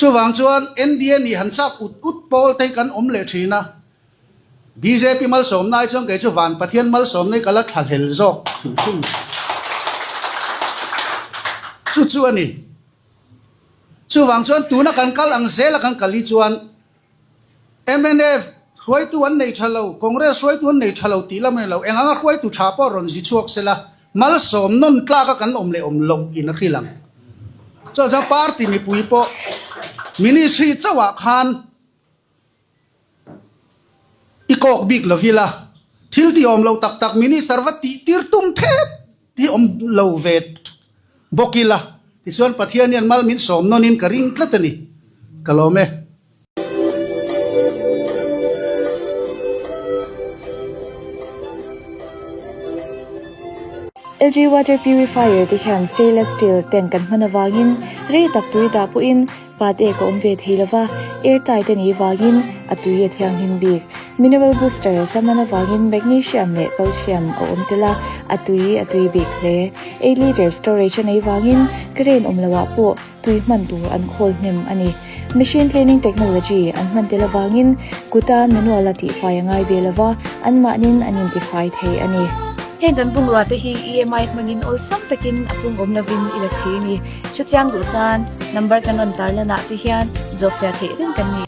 chu wang chuan NDA ni han chak ut pol te kan om le thina BJP mal som nai chong ke chu van pathian mal som nei kala thal hel jok chu ani chu wang chuan tu na kan kal ang zela kan kali chuan MNF khoi tu an nei thalo congress khoi tu an nei thalo ti lam nei lo enga khoi tu tha po ron ji chuak sela mal som non tla ka kan om le om lo in a khilang cho za party mi pui po ministry chawa khan ikok big lovila thil ti om lo tak tak minister wati tir tum phet ti om lo vet bokila ti suan pathian yan mal min som nonin karing tlatani kalome LG water purifier ti khan stainless steel ten kan manawangin re tak tui da pu in pat e ko omve thilava airtight ani wangin atui e thyang him bik mineral booster samana wangin magnesium le calcium o omtela atui bik le 8 liter storage ani wangin kren omlawa po tui man tu an khol nem ani machine cleaning technology an man tela wangin kuta manual ati fayangai belava an manin identify thei ani heng kan pung ruate hi EMI mangin ol sam takin apung om navin ila theni chutyang dutan number kan on tarla na ti hian zofia the rin kan ni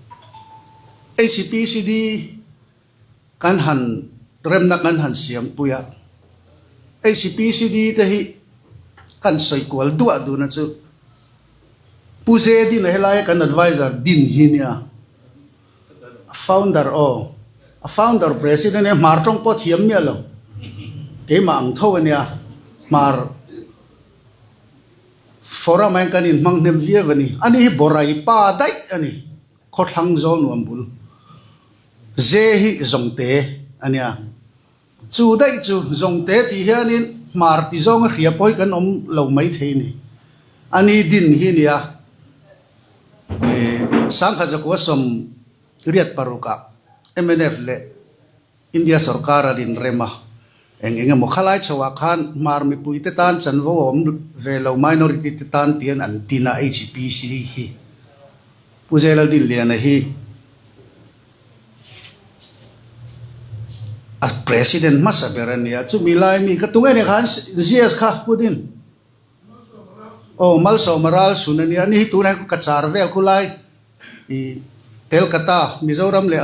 ACPCD kan han remna kan han siam puya ACPCD te hi kan soi kwal dua du na chu puse di na helai kan advisor din hinia founder president e martong po thiam nya lo ke mang tho ania mar fora man kan in mang nem vie vani ani hi borai pa dai ani khothang zon wambul je hi zongte ania chu dai chu zongte ti hianin mar ti zong khia poi kan om lo mai theini ani din hi nia sang kha jakwa som riat paruka MNF le India sarkar rin rema enge mo khalai chawa khan mar mi pui te tan chan vo om velo minority te tan tian an tina HPC hi puzela din liana hi a president masaberania chu milai mi ka tunga ne khan gs kha pudin o malso maral sunani ani hi tuna ka char vel khulai I Telkata Mizoram le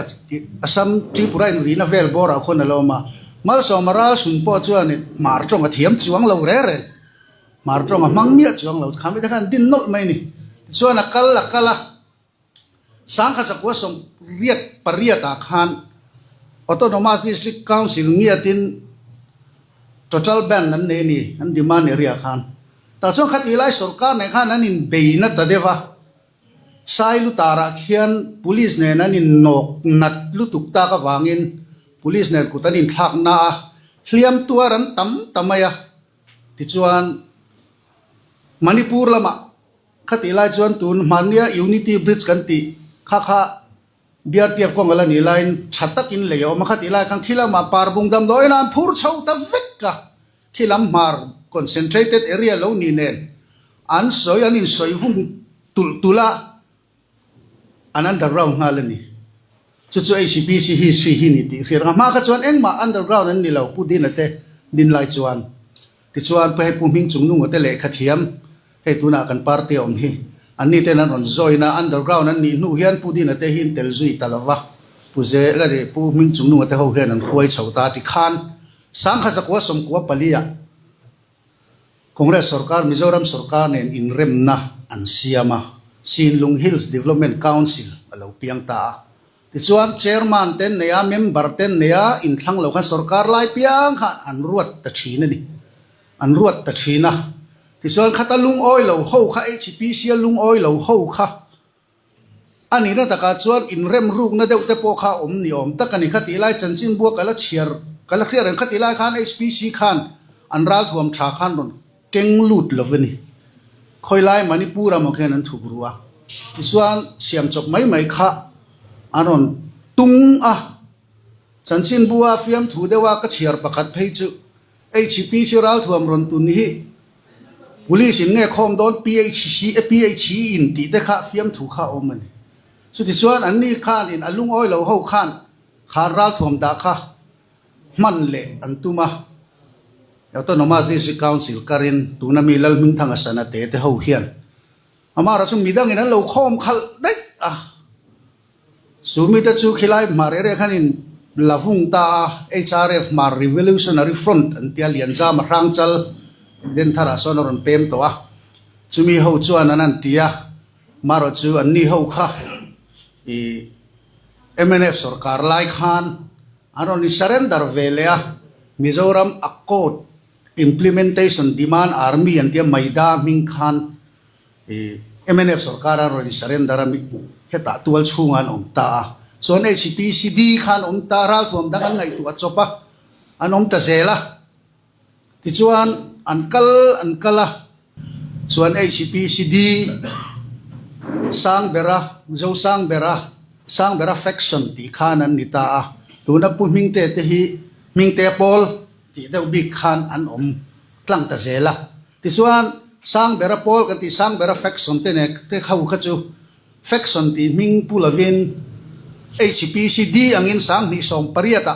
Assam Tripura in rina vel bora khona loma mal so maral sun po chuan mar tong a thiam chuang lo re mar tong a mangmia chuang lo khami ta kan din not mai ni chuan a kala sang kha sakwa som riat pariata khan autonomous district council ngiatin total ban nan ne ni an demand area khan ta chuan khat ilai sarkar ne khan an in beina ta deva sai lu tara khian police ne nan in nok nat lu tukta ka wangin police ner kutanin thak na hliam tuaran tamaya ti chuan Manipur lama khatilai chuan tun mania unity bridge kan ti kha BRPF ko ngala ni line chatak in leyo ma khatilai kan khilama parbung dam do enan phur chho ta vekka khilam mar concentrated area lo ni nen an soi anin soi vung tula underground ngalani chu ACPC hi si hi ni ti khira ma kha chuan engma underground an ni lo pu din ate din lai chuan ti chuan pe pu ming chung nu ate le khathiam he tuna kan party om hi ani te nan on joina underground an ni nu hian pu din ate hin tel zui talawa pu je la de pu ming chung nu ate ho hian an khoi chhota ti khan sang kha sakwa som kwa palia Congress sarkar Mizoram sarkar nen in remna an siama Sinlung Hills Development Council alo piang ta ti chuan chairman ten neya member ten neya in thlang lo kha sarkar lai piang kha an ruat ta thina ni an ruat ta thina ti chuan khata lung oi lo ho kha HPC lung oi lo ho kha ani na taka chuan in rem ruk na deuh te po kha om ni om takani khati lai chanchin bua kala chiar kala khriar an khati lai khan HPC khan an ral thuam tha khan ron keng lut loveni khoi lai Manipur mo khen an thubruwa ti chuan siam chok mai kha anon tung chanchin bua fiam thu dewa ka chiar pakhat phei chu HPC ral thuam ron tun hi police in nge khom don PH in ti te kha fiam thu kha oman chu ti chuan an ni khan in alung oi lo ho khan kharal thom da kha man le antuma autonomous district council karin tunami lal ming thanga sana te ho hian amara chu midang in lo khom khal dai sumita chu khilai marere khanin lavung ta HRF mar revolutionary front antia lianza ma rangchal den thara sonoron pem to a chumi ho chuan anan tia maro chu anni ho kha i MNF sarkar lai khan anon ni surrender velea Mizoram Accord implementation demand army antia maida ming khan MNF sarkar anon ni surrender mi heta tual chungan om ta son HPCD khan om ta ral thom dangan ngai tu achopa anom ta zela ti chuan ankala chuan HPCD sang bera faction ti khan an nita a tuna pu mingte te hi mingte pol ti deu big khan an om tlang ta zela ti chuan sang bera pol kan ti sang bera faction te ne te khau kha chu faction ti ming pulavin HPCD angin sang ni som pariata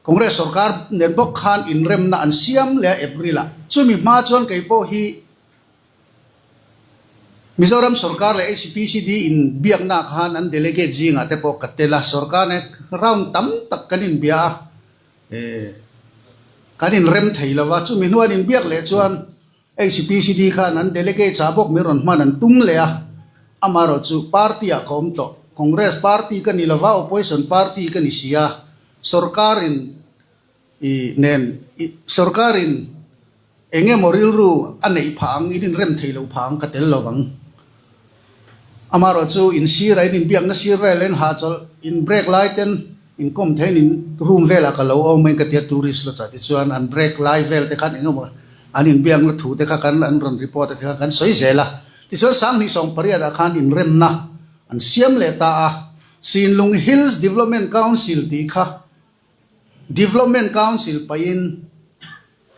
Congress sarkar nen bok khan in rem na an siam le Aprila chumi ma chuan kai po hi Mizoram sarkar le HPCD in biak na khan an delegate jinga te po katela sarkar ne round tam tak kanin bia kanin rem theilawa chumi nuan in biak le chuan HPCD khan an delegate cha bok meron man an tum le a amaro chu party a kom to Congress party kanilawa opposition party kanisia sarkarin sarkarin enge moril ru anei phang in rem theilo phang katel lawang amaro chu in sira in biak na sira len ha chol in break light and in kom thein in room vela ka lo o men ka tia tourist lo cha ti chuan an break light vel te khan engamo anin biak na thu te kha kan an ron report te kha kan soi zela ti so sang ni song paria da khan in rem na an siam le ta a Sinlung Hills Development Council ti kha Development Council pain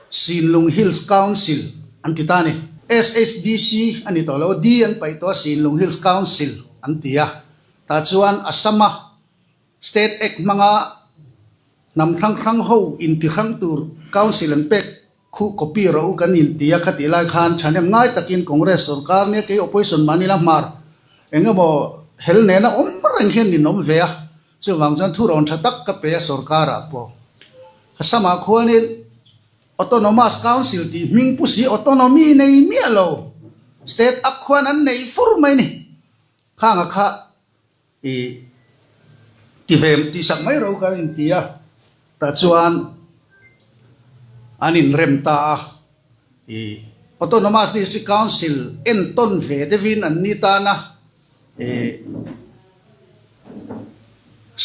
Sinlung Hills Council antitane SSDC ani to lo D an pai to Sinlung Hills Council antia ta chuan asama state act manga nam khang ho in ti khang tur council an pek khu copy ro kan in tia khati lai khan thanem ngai takin Congress sarkar ne ke opposition manila mar engamo hel ne na rang hen ni nom vea chu wangjan thu ron thatak ka pe sarkara po asama khone autonomous council ti ming pusi autonomy nei mi alo state up khwan an nei fur mai ni khanga kha ti vem ti sak mai ro ka in tia ta chuan anin rem ta autonomous district council enton ve devin an nita na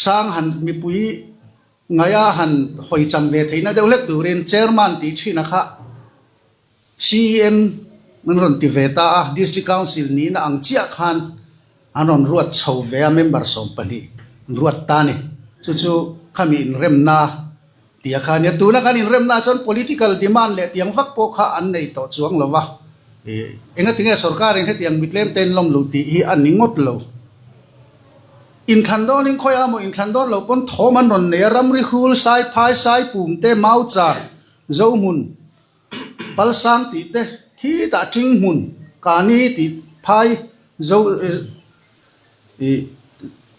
sang han mi pui ngaya han hoi cham ve theina deulet turin chairman ti thina kha CM manron ti veta district council ni na ang chia khan anon ruat chho ve member som pani ruat ta ni chu khami in rem na tia khan ya tu na kan in rem na chon political demand le tiang vak po kha an nei to chuang lova enga tinga sarkar in he tiang mitlem ten lom lu ti hi an ningot lo in thandon in khoya mo in thandon lo pon thoman ron ne ramri khul sai phai sai pum te mau char zo mun pal sang ti te thi ta ting mun kani ti phai zo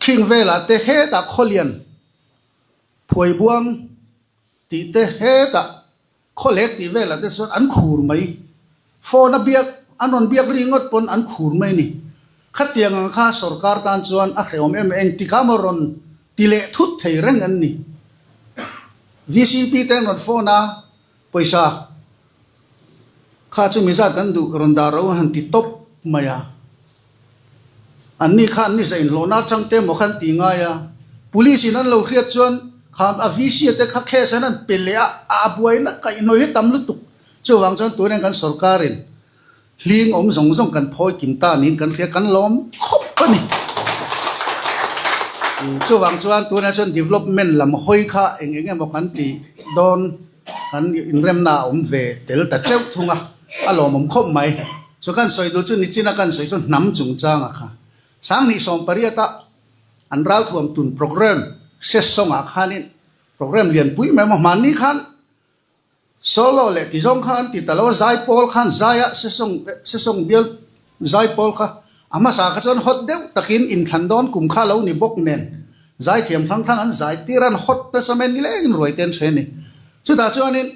king vela te he ta kholian phoi buang ti te he ta kholek ti vela te so an khur mai phone a biak anon biak ringot pon an khur mai ni khatiang kha sarkar tan chuan a khreom em eng ti kamaron tile thut thei reng an ni VCP ten not phone a paisa kha chu mi za kan du ron da ro han ti top maya an ni khan ni zain lo na chang te mo khan ti nga ya police in an lo khiat chuan kham a VC te kha khe sanan pele a buai na kai no hi tam lu tu chu wang chuan tu nen kan sarkarin ling om zong zong kan phoi kim ta nin kan khia kan lom khop ani chu wang chuan tu na chuan development lam hoi kha eng eng mo kan ti don kan in rem na về tel ta treu thunga alo mom khom mai so kan soi do chu ni china kan soi chu nam chung chang a kha sang ni som pariata an ral thuam tun program se song a khanin program lian pui mai ma man ni khan solo le ti jong khan ti talo zai pol khan zaya se song bial zai pol kha ama sa kha chon hot deu takin in thandon kum kha lo ni bok nen zai thiam thang thang an zai tiran hot ta samen ni le in roi ten theni chu ta chuanin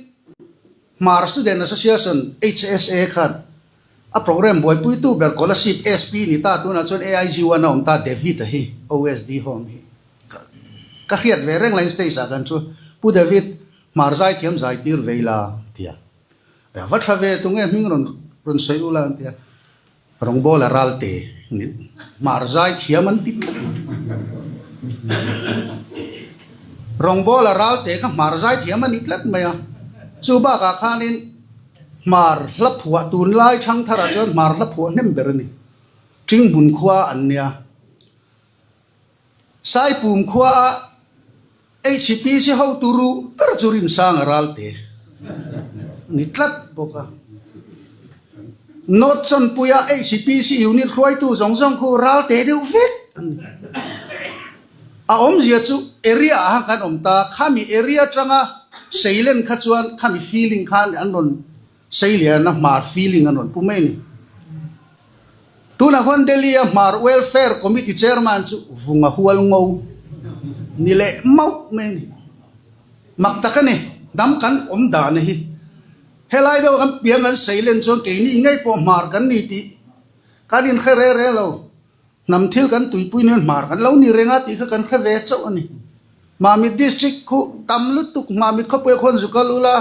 mar student association HSA khan a program boy pui tu ber scholarship SP ni ta tu na chon AIG wana om ta David hi OSD home hi ka khiat ve reng line stage a kan chu pu David mar zai thiam zai tir veila tia va thave tu nge ming ron sei ula tia rong bola ralte ni mar zai thiam an tik rong bola ralte ka mar zai thiam an itlat maya chu ba ka khanin mar lap phua tun lai thang thara chon mar lap phua nem berani ting bun khwa an nia sai pum khwa HCPC ho turu per churin sang ralte nitlat boka not son puya HCPC unit khoi tu zong zong khu ralte deu vek a om zia chu area a kan om ta khami area tanga seilen kha chuan khami feeling khan anon seilia na mar feeling anon pumai ni tuna hon delia mar welfare committee chairman chu vunga hual ngau nile mau men maktakane dam kan om da ne hi helai do kan piang an seilen chon ke ni ngai po mar kan ni ti kanin khere re lo nam thil kan tui pui nen mar kan lo ni renga ti kha kan kha ve chau ani mami district khu tamlu tuk mami kho pe khon zukalula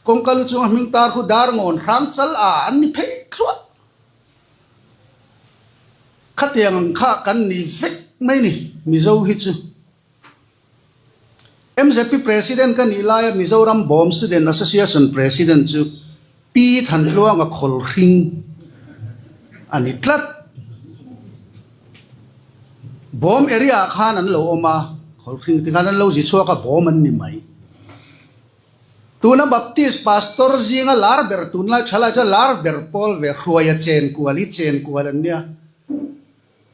kongkalu chu ming tar khu dar ngon ram chal a an ni phe khwa khatiang kha kan ni vek mai ni mizo hi chu MZP president kan ilaya Mizoram Bomb Student Association president chu pi than luang a khol khring ani tlat bomb area khan an lo oma khol khring ti khan an lo ji chhuaka bomb an ni mai tuna baptist pastor zinga lar ber tunla thala cha lar ber pol ve khroya chen kual an nia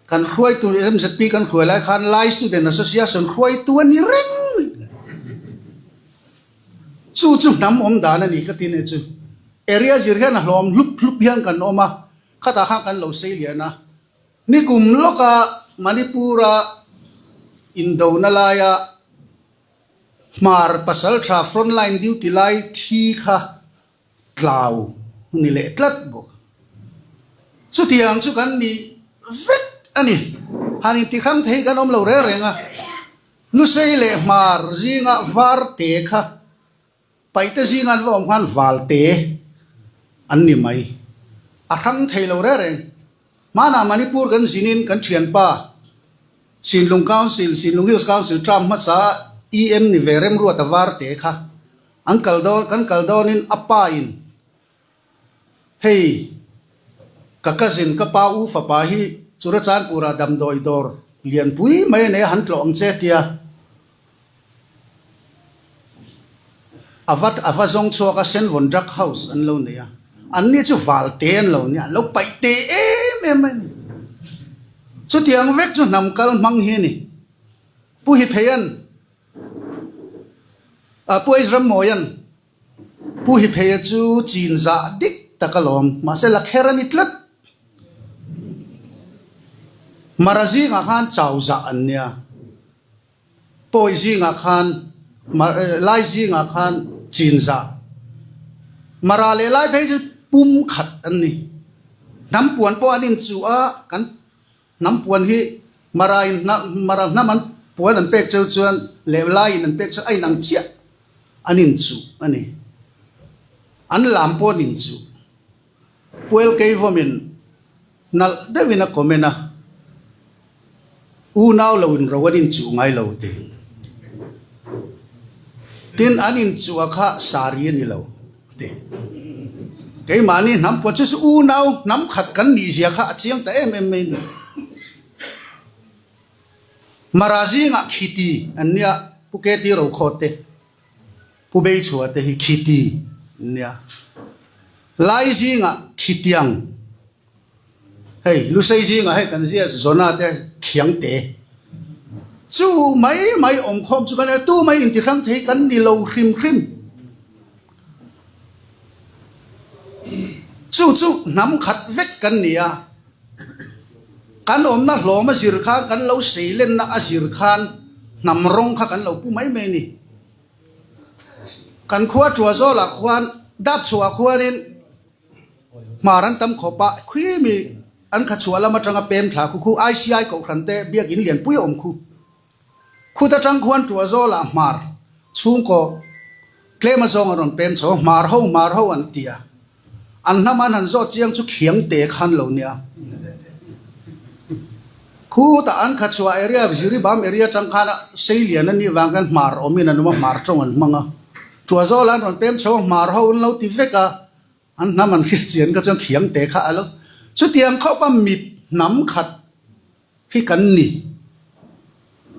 kan khoi tu MZP kan khoi lai khan lai student association khoi tu ani reng chu nam om dan ani ka tin e chu area zirhan hlom lup hian kan oma khata kha kan lo sei liana ni kum loka manipura indonalaya mar pasal tra frontline duty lai thi kha tlau ni le tlat bo chu tiang chu kan ni vet ani hani ti khang thei kan om lo re renga lu sei le mar zinga var te kha paita zingan vom khan valte an ni mai a khang thei lo re reng mana manipur kan sinin kan thian pa Sinlung Council Sinlung Hills Council Trump masa EM ni verem ruat avar te kha angkal don kan kaldonin apa in hey kakazin ka pa u fa pa hi churachan pura dam doi dor lian pui mai ne han tlong che tia avazong cho ka sen von drug house an lo ne ya an ni chu val ten lo nya lo pai te em chu tiang vek chu nam kal mang hi ni pu hi pheyan pu Israel moyan pu hi phe chu chin za dik takalom ma se la kheran itlat marazi nga khan chau za an nya poisi nga khan lai zi nga khan chin za marale lai phe chu pum khat an ni nam puan po anin chu a kan nam puan hi marai na man puan an pek chu chuan le lai an pek chu ai nang chia anin chu ani an lam po nin chu puel ke vomin nal devina komena u naw lo in rawanin chu ngai lo te tin anin chu akha sari ni lo te ke mani nam po chu u naw nam khat kan ni sia kha chiang ta em mai marazi nga khiti ania puketi ro khote pu bei chua te hi khiti nia lai zinga khitiang hey lu sei zinga he kan zia zona te khiang te chu mai om khom chu kan tu mai in ti khang thei kan ni lo khrim khrim chu nam khat vek kan nia kan om na hloma sir kha kan lo sei len na asir khan nam rong kha kan lo pu mai mai ni kan khua chua zo la khwan dap chua khwanin maran tam khopa khui mi an kha chua lama tanga pem thla khu ICI ko khante biak in lian pui om khu ta tang khwan chua zo la mar chung ko klema zong aron pem cho mar ho an tia an naman han zo chiang chu khiang te khan lo nia khu ta an kha chua area ziri bam area tang khana seilian ani wangan mar omin anuma mar chong an manga chua zo lan ron pem cho mar ho un lo ti veka an naman khi chian ka chang khiang te kha alo chu tiang kho pa mit nam khat phi kan ni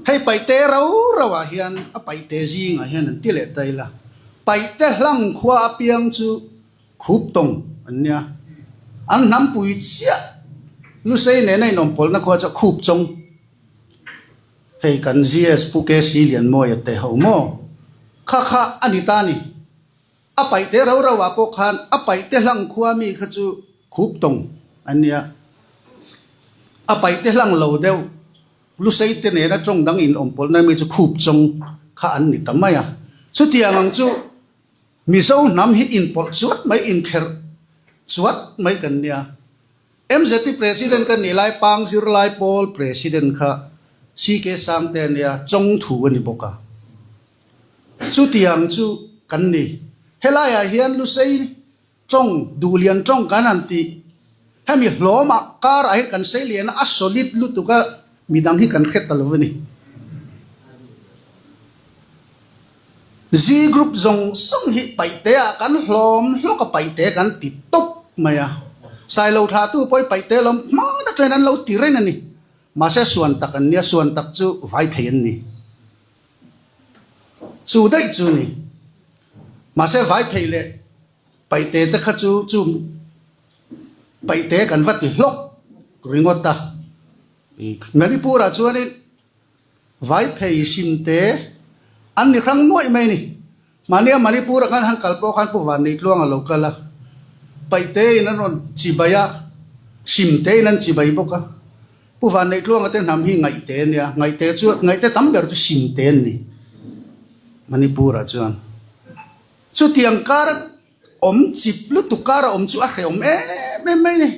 hay pai te rawa hian a pai te zinga hian an ti le tai la pai te hlang khwa apiang chu khup tong ania an nam pui chia lu sei ne nei nom pol na khwa cha khup chong hey kan gs pu ke si lian mo ya te ho mo kha anita ni a pai te rawa po khan a pai te hlang khwa mi kha chu khup tong ania a pai te hlang lo deu lu sei te ne na trong dang in om pol na mi chu khup chong kha an ni tamaya chu tiang chu mi zo nam hi in pol chuat mai in kher chuat mai kan nia MZP president kan ni lai pang zir lai pol president kha CK sang te nia chong thu ani boka chu tiang chu kan ni helaya hian lu sei trong du lian trong kan an ti hemi hloma kar ai kan sei lian a solid lu tu ka midang hi kan khet talovani Z group zong song hi pai te a kan hlom hloka pai te kan ti top maya sai lo tha tu poi pai te lom ma na train an lo ti ren ani ma se suan tak an nia suan tak chu vai phein ni chu dai chu ni ma se vai pheile pai te ta kha chu pai te kan vat ti hlok ringota Manipur a chuan in vai phei sim te an ni khang noi mai ni mania Manipur kan han kalpo khan pu van ni tluang a lokala pai te in an chibaya sim te in an chibai boka pu van ni tluang a te nam hi ngai te nia ngai te chu ngai te tam ber chu sim te ni Manipur a chuan chu tiang kar om chip lu tu kar om chu a khe om me mai ni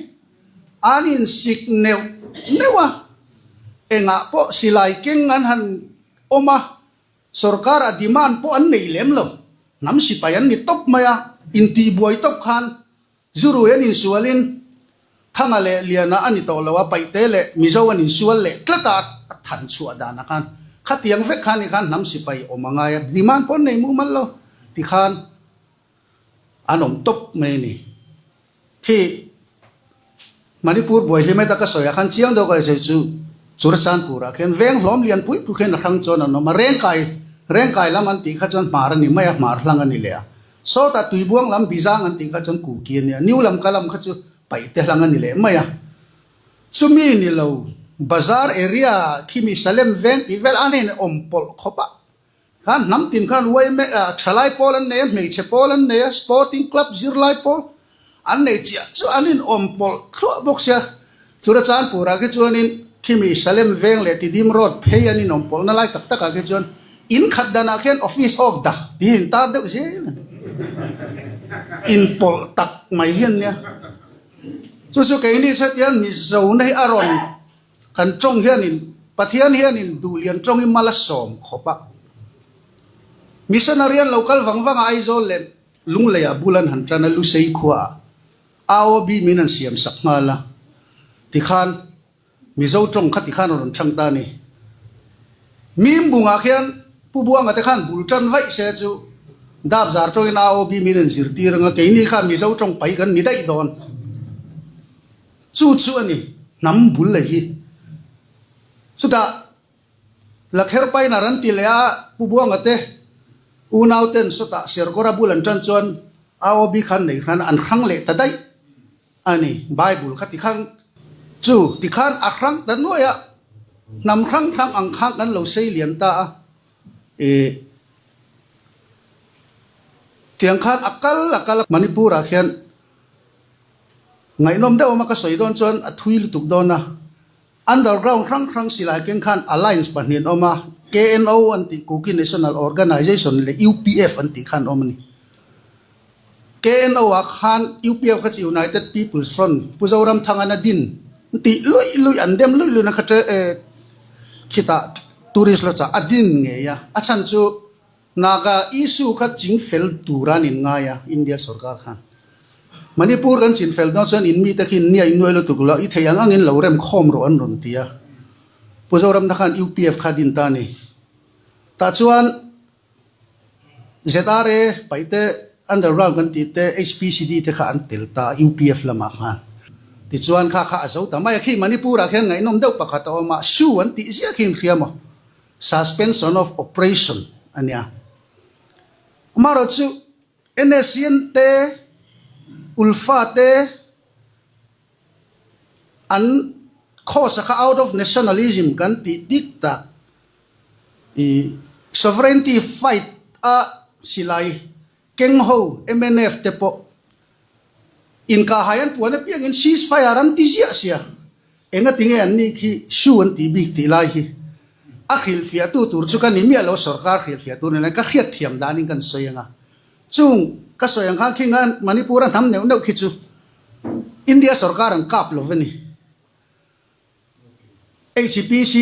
anin sik newa enga po silai keng an han oma sarkar a demand po an nei lem lo nam sipayan ni top maya inti buai top khan zuru en in sualin thangale liana ani to lawa paitele mizo an in sual le tlata than chua dana khan khatiang ve khan ni khan nam sipai omanga ya demand po nei mu mal lo ti khan anom top me ni thi Manipur boy hime ta ka soya khan chiang do ka se chu churchan pura khen veng hlom lian pui pu khen rang chon no ma reng kai lam an ti kha chon mar ni maya mar hlang ani le so ta tui buang lam bizang an ti kha chon ku kian ya new lam kalam kha chu pai te hlang ani le maya chumi ni lo bazar area khimi salem veng ti vel anin ompol khopa khan nam tin khan wai me thalai polan ne me che polan ne sporting club zirlai pol an nei chia chu anin ompol thlo boxya churachan pura ke chuanin khimi salem veng le tidim road phei anin ompol na lai tak tak ke chuan in khat dana khen office of da tin tar de se in pol tak mai hian nia chu ke ni chatian mi zo nei aron kan chong hian in pathian hian in dulian chong i mala som khopa missionarian local wangwang aizol le lungleya bulan han trana lu sei khwa AOB minan siam sakmala tikhan mizo trong khat tikhan ron thang ta ni mim bunga khian pu buang ate khan bultan vai se chu dab zar to in AOB minan zirti ranga ke ni kha mizo trong pai kan ni dai don chu ani nam bul le hi suda lakher pai na ran ti le a pu buang ate unauten sota serkora bulan tran chuan aob khan nei khan an khang le ta dai ani bible khati khan chu ti khan a khang ta noya nam khang khang ang khang kan lo sei lian ta tiang khan akal manipur a khian ngai nom de oma ka soi don chuan a thui lutuk dona underground khang sila ken khan alliance panin oma KNO anti Cookie National Organization le UPF anti khan omani KNO a khan UPF ka United People's Front puzoram thangana din ti lui andem lui na khate kita tourist la cha adin nge ya achan chu naga issue kha ching fel turan in nga ya India sarkar khan Manipur kan chin fel don son in mi ta khin nia inoi lo tukla I theyang angin lo rem khom ro an ron tia puzoram na khan UPF kha din ta ni ta chuan ZRA paite underground kan ti te HPCD te kha an tel ta UPF lama khan ti chuan kha azo ta mai khi Manipur a khen ngai nom deuh pakhat a ma su an ti sia khin khiama suspension of operation ania maro chu NSCN te ulfa te an khosa kha out of nationalism kan ti dikta sovereignty fight a silai keng ho MNF te po in ka hayan puan piang in ceasefire an ti sia enga tinge an ni khi su an ti big ti lai hi akhil fia tu tur chu kan ni mi lo sarkar khil fia tu ne ka khiat thiam danin kan soyanga chung ka soyang kha khingan Manipur an ham neu neu khi chu India sarkar an kap lo veni ACPC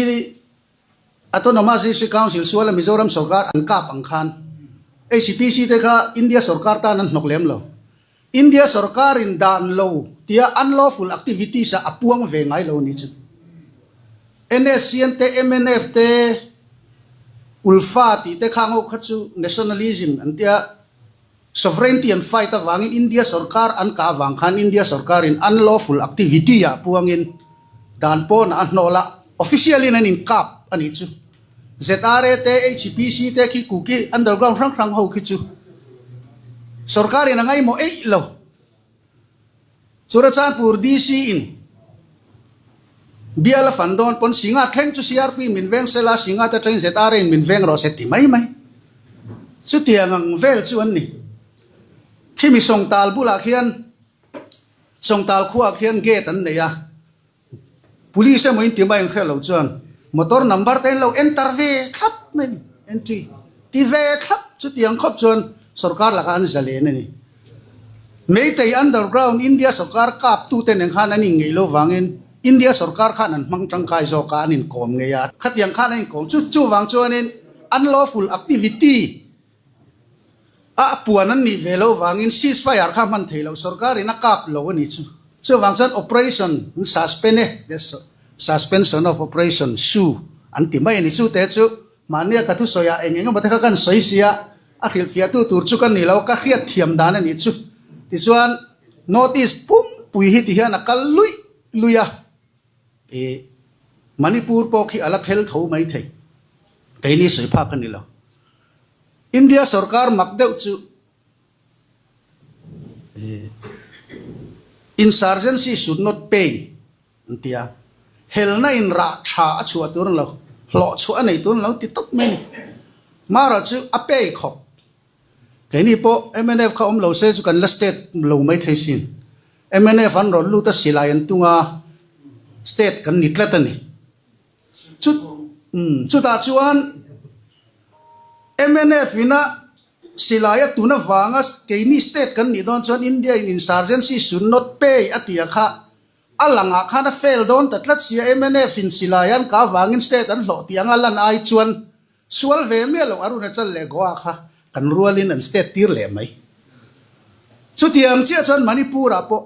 Autonomous Council suala Mizoram sarkar an kap ang khan ACPC te kha India sarkar ta nan noklem lo India sarkar in dan lo tia unlawful activity sa apuang ve ngai lo ni chu NSCN te MNF te ulfa ti te khango khachu nationalism antia sovereignty and fight awangin India sarkar an ka wang khan India sarkar in unlawful activity ya puangin dan pon an nola officially nan in kap ani chu ZRA te HPC te ki kuki underground rang ho ki chu sarkar in ngai mo ei lo Churachandpur DC in biala fandon pon singa thleng chu CRP min veng sela singa ta train ZRA in min veng ro seti mai chu tiangang vel chu an ni khimi songtal bula khian songtal khuwa khian gate an ne ya police mo in timai ang khelo chuan motor number ten lo enter ve khap men entry ti ve khap chu tiang khop chuan sarkar la kan zale ne ni meitei underground India sarkar kap tu ten ang khan ani ngei lo wangin India sarkar khan an mang tangkai zo ka anin kom nge ya khatiang khan an kom chu wang chuanin unlawful activity a puanan ni velo wangin ceasefire kha man theilo sarkar ina kap lo ani chu wang chan operation suspension of operation su anti mai ni su te chu mania ka thu soya engeng ma ta kan soi sia akhil fia tu tur chu kan ni lo ka khiat thiam dan ani chu ti chuan notice pum pui hi ti hian akal luya Manipur po khi ala phel tho mai thei te ni soi pha kan ni lo India sarkar makdeu chu insurgency should not pay antia helna in ra tha chu atur lo lo chu anei tun lo ti top men mara chu apei khop ke ni po MNF kha lo se chu kan la state lo mai thei sin MNF an ro lu ta silayan tunga state kan nitlatani chu ta chuan MNF ina silaya tuna wanga keini state kan ni don chuan India in insurgency should not pay atia kha alanga khana fail don tatlat sia MNF in silayan ka wangin state an lo tiang alan ai chuan sual ve me lo aruna chal le goa kha kan rualin an state tir le mai chu tiang chia chuan Manipur apo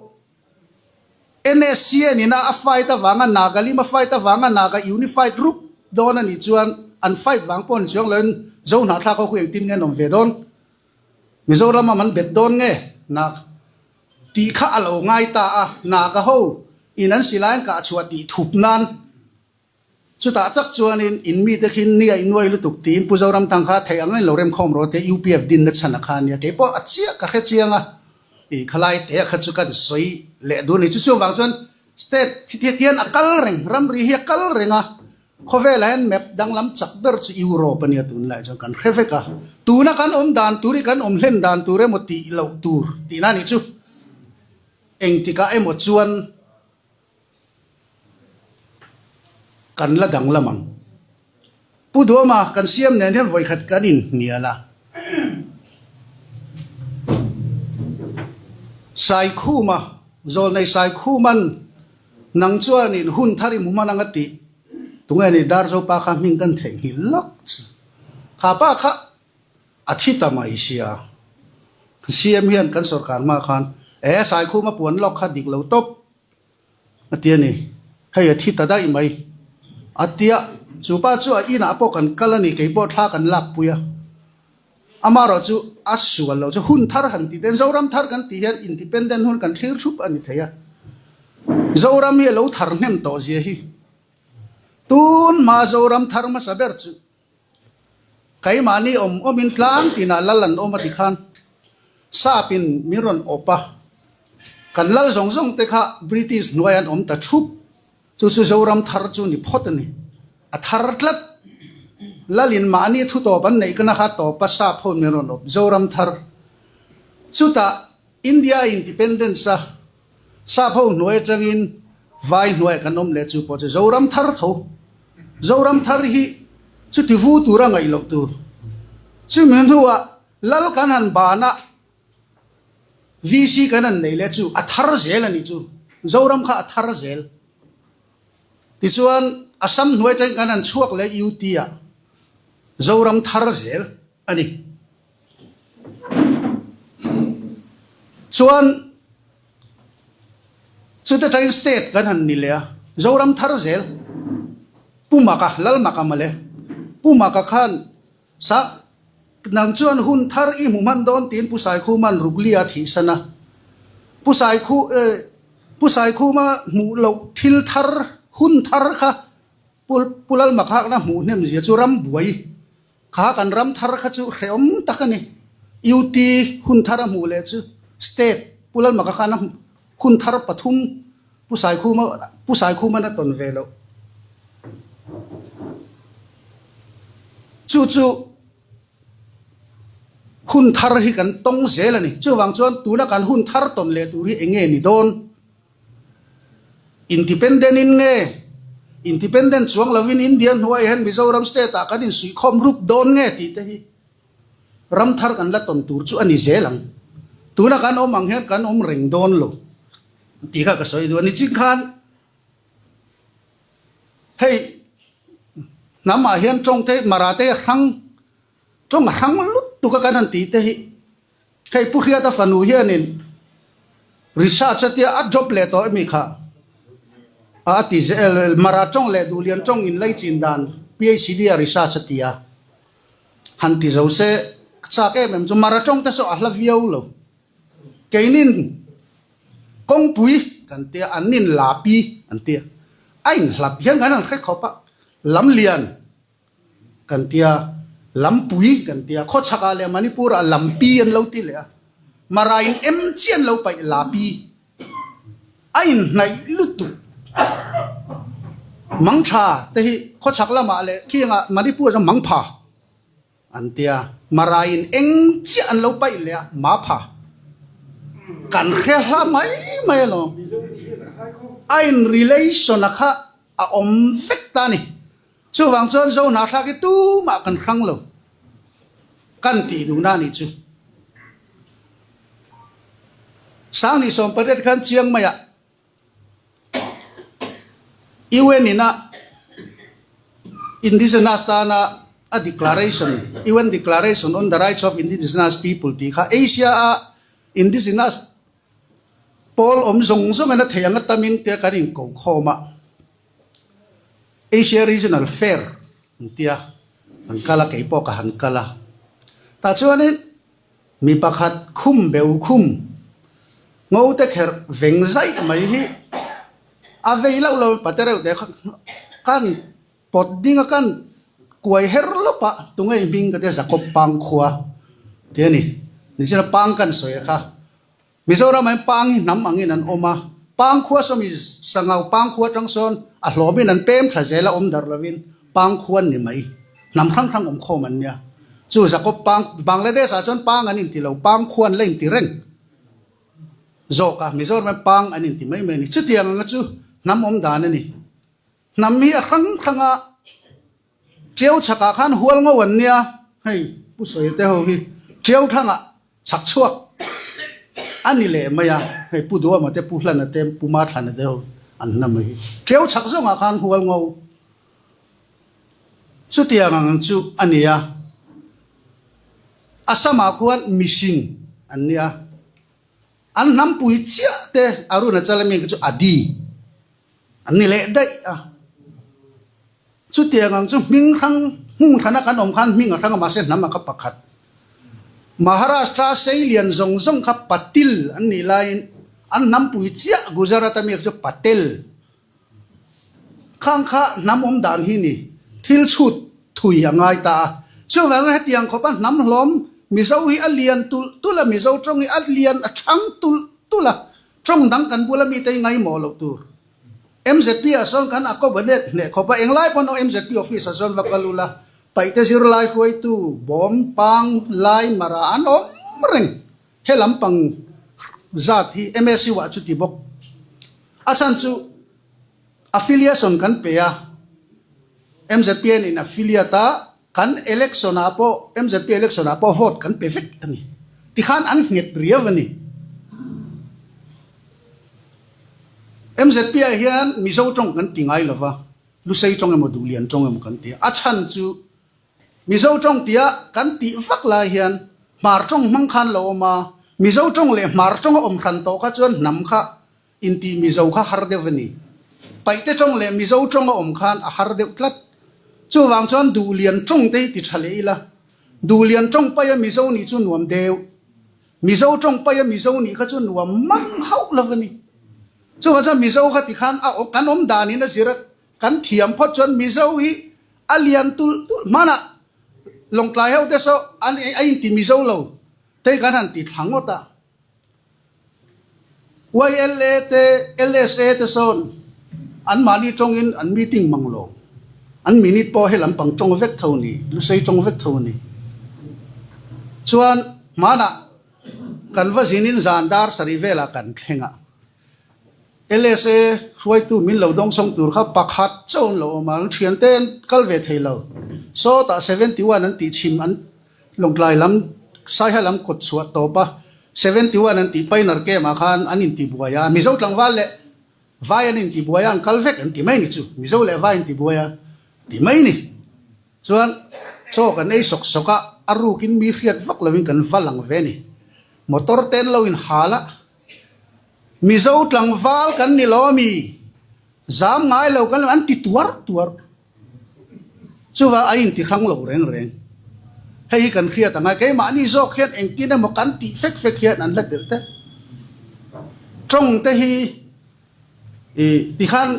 NSCN ina a fight awanga naga lima fight awanga naga unified group don ani chuan an fight wang pon chuang len zo na tha ko khuyeng tin nge nom ve don Mizoram man bet don nge na ti kha alo ngai ta a naga ho inan silain ka chuati thup nan chu ta chak chuan in mi te khin ni ai nuai lu tuk tin pu zoram tang kha thei angai lorem khom ro te UPF din na chana khan ya ke po achia ka khe chianga i khalai te kha chu kan soi le du ni chu chu wang chuan state thi tian akal reng ram ri hi akal renga khovel hen map dang lam chak ber chu Europe ania tun lai chang kan khefe ka tu na kan dan turi kan len dan ture mo ti lo tur ti na ni chu eng ti ka emo chuan kan la dang lamang pu do ma kan siam nen hen voi khat kanin niala sai khu ma zol nei sai khu man nang chuan in hun thari mu manangati tungai ni dar zo pa kha ming kan theng hi lok kha pa kha athita mai sia siam hian kan sarkar ma khan sai khu ma puan lok kha dik lo top atia ni hei athita dai mai atia chupa chu ina apo kan kalani ke bo thla kan lak puya amaro chu asual lo chu hun thar han ti den zoram thar kan ti hian independent hun kan thlir thup ani theya zoram hi lo thar nem to je hi tun ma zoram thar ma saber chu kai mani omin tlang tina lalan omati khan sapin miron opa kan lal zong zong te kha British noyan ta thup chu zoram thar chu ni photani a thar tlat lalin mani thu to ban nei kana kha to pa sa phon miron op zoram thar chuta India independence sa phon noi tangin vai noi kanom le chu po zoram thar tho zoram thar hi chu ti vu tura ngai lo tu chu men huwa lal kan han bana VC kanan nei le chu athar zel ani chu zoram kha athar zel ti chuan asam noi tang kanan chuak le UT zoram thar zel ani chuan chu te train state kan han ni le zoram thar zel pumaka lal makamale pumaka khan sa nang chuan hun thar i mu man don tin pusai khu man ruglia thi sana pusai khu ma mu lo thil thar hun thar kha pulal makha na mu nem je churam buai kha kan ram thar kha chu hreom takani UT hun thar mu le chu state pulal makha khana hun thar pathum pusai khu ma na ton velo chu hun thar hi kan tong zel ani chu wang chuan tuna kan hun thar ton le tu ri enge ni don independent in nge independent chuang lawin Indian huai hen Mizoram state a kan in sui khom rup don nge ti te hi ram thar kan la ton tur chu ani zelang tuna kan om ang hen kan om reng don lo ti kha ka soi do ni ching khan hey nama hian trong te marate khang trong khang lut tu ka kan ti te hi thei pu khia ta fanu hian in research atia a job le to mi kha a ti zel mara trong le du lian trong in lai chin dan PhD research atia han ti zo se cha ke mem chu mara trong ta so a hla viau lo keinin kong pui kan tia anin lapi an tia ain hlap hian kan an khe khopa lam lian kan tia lam pui kan tia kho chaka le Manipur a lampi an lo ti le marain em chian lo pai lapi ain nai lutu mangcha te hi kho chak la ma le khianga Manipur ra mangpha an tia marain eng chian lo pai le ma pha kan khe hla mai lo ain relation kha a om fek ta ni chu wang chuan zo na thla ki tu ma kan khang lo kan ti du na ni chu sang ni som paret khan chiang maya UN ina indigenous tana a declaration UN declaration on the rights of indigenous people ti kha Asia a indigenous Paul zong zong ana theyang tamin te karin ko khoma Asia Regional Fair tia an kala ke po ka han kala ta chuan mi pakhat khum beu khum ngau te kher veng zai mai hi a vei lo lo patereu de kan pot dinga kan kuai herlopa tungai bing ka te zakop pang khua te ni sina pang kan soya kha Mizoram ay pang nam angin an oma pang khua so mi sangau pang khua tang son a hlobin an pem thazela dar lavin pang khuan ni mai nam khang khang kho man nya chu zakop pang Bangladesh a chon pang anin ti lo pang khuan leng ti reng zo ka Mizoram ay pang anin ti mai mai ni chu tiang nga chu nam dan ani nam mi a khang khanga treo chaka khan hual ngo wan nia hei pu soi te ho hi treo thanga chak chuak ani le maya hei pu do ma te pu hlan te pu ma thlan te ho an na mai treo chak zo nga khan hual ngo chu tiang ang chu ania asama khuan missing ania an nam pui chia te aruna chalami chu adi ani le dai a chu tiang ang chu ming khang hung thana kan om khan ming thang ma se nam ka pakhat Maharashtra Salian zong zong ka patil an ni lain an nam pui chia Gujarat mi chu patel khang kha nam dan hi ni thil chut thui angai ta chu wang he tiang kho pa nam hlom mi zo hi alian tula mi zo trong hi alian a thang tula trong dang kan bula mi te ngai mo lo tur MZP ason kan ako badet ne khopa englai pono MZP office ason vakalula paite sir lai khoi tu bom pang lai mara an om reng helam pang zati MSC wa chu ti bok asan chu affiliation kan pe ya MZP in affiliata kan election apo MZP election apo vote kan perfect ani ti khan an nget riavani MZP hian mizo trong kan tingai lova lu sei trong em dulian trong em kan ti achan chu mizo trong tia kan ti vak la hian mar trong mang khan lo ma mizo trong le mar trong om khan to ka chon nam kha inti mizo kha har devani paite trong le mizo trong om khan a har de tlat chu wang chon dulian trong te ti thale ila dulian trong pa ya mizo ni chu nuam deu mizo trong pa ya mizo ni kha chu nuam mang hau lovani chu wa mizo kha ti khan a kan om dani na sirak kan thiam phot chon mizo hi alian tul mana long klai heu te so an ai ti mizo lo te kan han ti thangota YLA te LSA te son an mani trong in an meeting manglo an minute po helam pang trong vek thoni lu sei trong vek thoni chuan mana kan va zinin zandar sarivela kan thenga LSA khoi tu min lo dong song tur kha pakhat chon lo mang thian ten kal ve thailo so ta 71 an ti chim an longlai lam sai halam kot chuat to pa 71 an ti painar ke ma khan anin ti buaya mi zo tlang wal le vai anin ti buaya an kal vek an ti mai ni chu mi zo le vai an ti buaya ti mai ni chuan cho kan ei sok soka arukin mi khiat vak lovin kan valang ve ni motor ten lo in hala mizo tlang val kan ni lomi zam ngai lo kan an ti tuar chuwa ain ti khang lo reng hei kan khia ta ngai ke ma ni zo khiat eng ti na mo kan ti fek khiat an la tel te trong te hi ti khan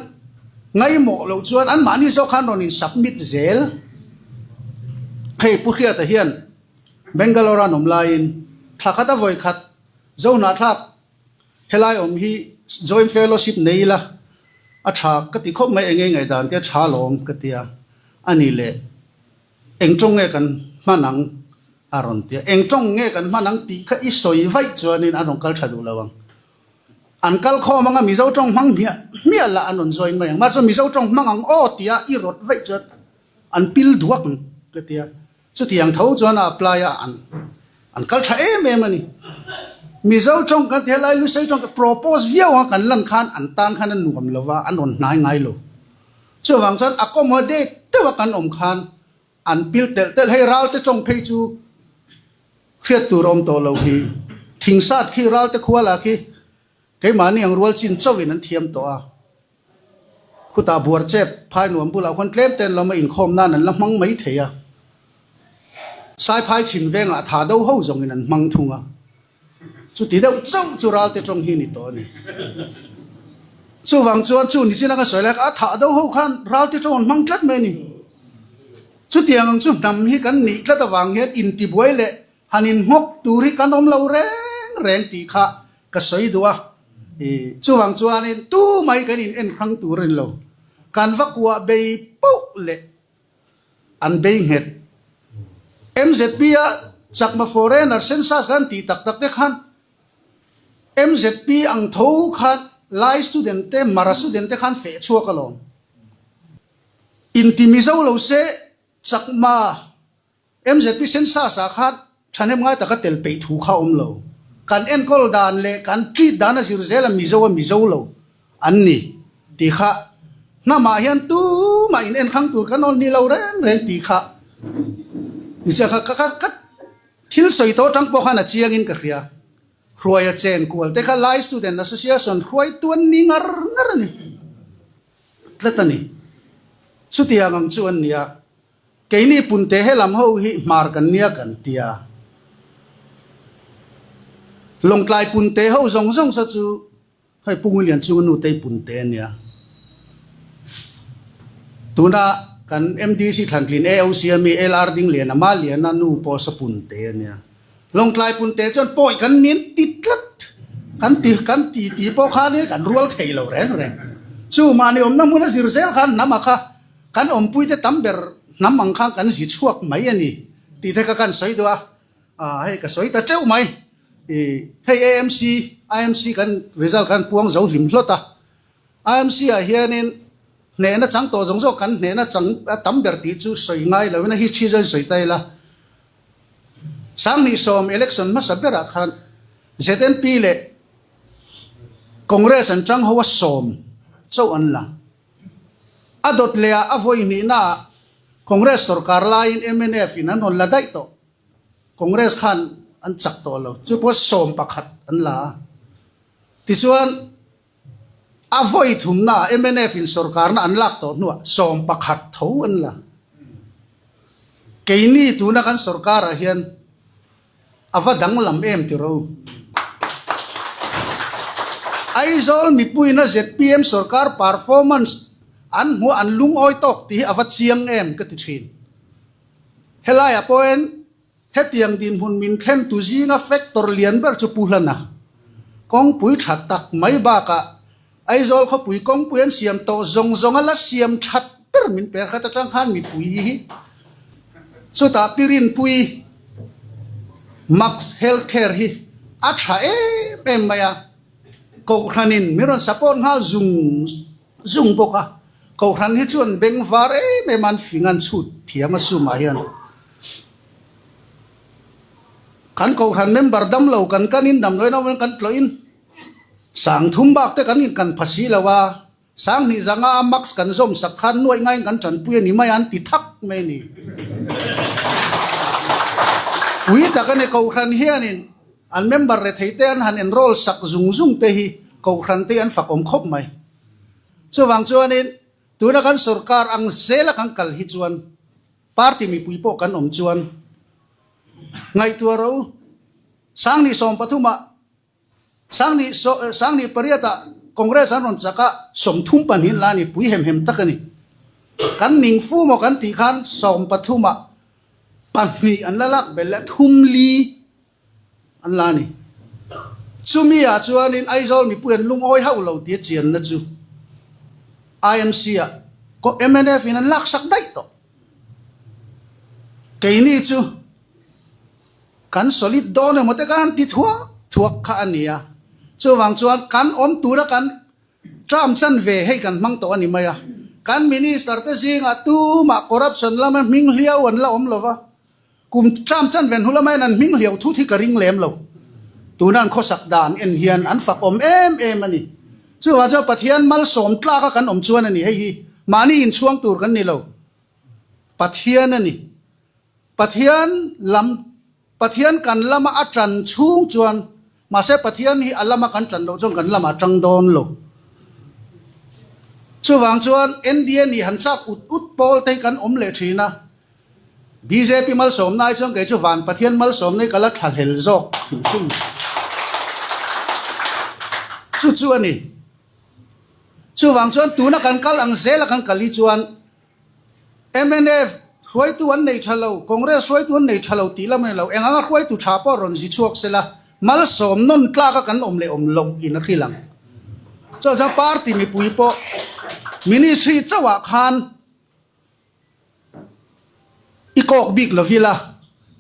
ngai mo lo chuan an ma ni zo khan ron in submit zel hei pu khia ta hian Bangalore nom lain thakata voi khat zo na thak helai om hi joint fellowship neila a tha ka ti khop mai enge ngai dan te tha lom ka tia ani le engchong nge kan manang aron tia engchong nge kan manang ti kha i soi vai chuanin anong kal thadu lawang an kal kho manga mi zo tong mang mi la anon join mai ma so mi zo tong mang ang o tia i rot vai chat an pil duak ka tia chu tiang tho chuan apply an kal tha em ani mizo trong kan thelai lu sei trong propose view kan lan khan an tan khan an nuam lova an on nai ngai lo chu wang chan accommodate te wa kan om khan an pil tel hei ral te trong phei chu khiat tu rom to lo hi thing sat khi ral te khwala khi ke mani ang rual chin chawin an thiam to a khuta buar chep phai nuam bula khon klem ten lo ma in khom nan an lamang mai theya sai phai chin venga tha do ho zong in an mang thunga chu ti deuh chau chu ral te trong hi ni to ni chu wang chuan chu ni sina ka soilek a tha do ho khan ral ti chon mang tlat me ni chu tiang ang chu nam hi kan ni tlat awang hian in ti buai le hanin ngok turi kan om lo reng ti kha ka soi duwa chu wang chuan in tu mai kan in en khang turin lo kan vakwa be pu le an be het MZP a chakma foreigner census kan ti tak tak te khan MZP ang tho khan lai student te mara student te khan fe chua kalon intimizo lo se chakma MZP census a khan thanem ngai taka tel pe thu kha om lo kan en kol dan le kan treat dan asir zela mizo lo anni ti kha na ma hian tu ma in en khang tur kan on ni lo reng ti kha isa ka thil soi to tang po khana chiang in ka khria khruaya chen kual te kha lai student association khruai tuan ni ngar ni tlatani chutia ngam chuan nia keini punte helam ho hi mar kan nia kan tia longklai punte ho zong sa chu hai pungulian chu nu te punte nia tuna kan MDC thanklin AOC mi LR ding lian ama lian na nu po sa punte nia longklai punte chon poi kan nin titlat kan ti po kha ni kan rual thei lo ren chu ma ni om na mun sir sel khan namaka kan om pui te tamber namang khang kan si chuak mai ani ti the ka kan soi do hei ka soi ta cheu mai hei IMC kan result kan puang zo lim hlota IMC a hianin ne na chang to jong zo kan ne na chang tamber ti chu soi ngai lo na hi chi jan soi tai la sang ni som election ma sabera khan ZNP le congress an chang ho som chau an la adot le avoi ni na congress sarkar lain MNF in an on la dai to congress khan an chak to lo chu po som pakhat an la tisuan avoi thum na MNF in sarkar na an lak to nu som pakhat tho an la keini tu na kan sarkar a hian ava dang lam em ti ro aizol mi puina ZPM sarkar performance an mu an lung oi tok ti ava chiang em ka ti thin helaya poen hetiang din hun min khen tu zinga factor lian ber chu puhlana kong pui that tak mai ba ka aizol kho pui kong puan siam to zong ala siam that per min per kha ta tang khan mi pui hi chu ta pirin pui max healthcare hi a tha em maya ko khanin miron support hal zung boka ko khan hi chuan beng var me man fingan chut thiama su ma hian kan ko khan member dam lo kan kanin dam noi no kan tloin sang thum bak te kan in kan phasi lawa sang ni zanga max kan zom sak khan noi ngai kan chan pui ni mai an ti thak me ni wi ta kan ko khan hianin an member re theite an han enroll sak zung te hi ko khan te an fakom khop mai chuwang chuanin tuna kan sarkar ang zela kan kal hi chuan party mi pui po kan om chuan ngai tuaro sang ni som pathuma sang ni pariata congress anon chaka som thum pan hin la ni pui hem takani kan ning fu mo kan ti khan som pathuma pan ni an lalak bella thum li an la ni chumi a chuanin aizol mi puan lung oi hau lo ti chian na chu IMC a ko MNF in an lak sak dai to keini chu kan solid don mo te kan ti thuak kha ania chuwang chuan kan om tura kan tram chan ve hei kan mang to ani maya kan minister te singa tu ma corruption lama ming hliau an la om lova kum tram chan ven hulama nan ming hliau thu thi ka ring lem lo tunan khosak dan en hian an fak om em ani chuwa cha pathian mal som tla ka kan om chuan ani hei hi mani in chuang tur kan ni lo pathian ani pathian kan lama atran chung chuan ma se pathian hi alama kan tran lo chong kan lama tang don lo chuwang chuan NDN ni han chak ut pol te kan om le thina BJP mal som nai chong ke chu van pathian mal som nei kala thal hel jok chu ani chu wang chuan tu na kan kal ang zel kan kali chuan MNF khoi tu an nei thalo congress khoi tu an nei thalo ti lam nei lo enga khoi tu tha po ron ji chuak sela mal som non tla ka kan om le om lo in khilang cho za party mi pui po ministry chawa khan ikok big lo vila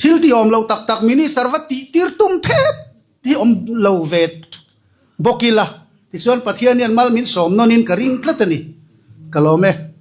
thil ti om lo tak tak minister va ti tir tum phet ti om lo vet bokila ti chuan pathian yan mal min som non in karing tlatani kalome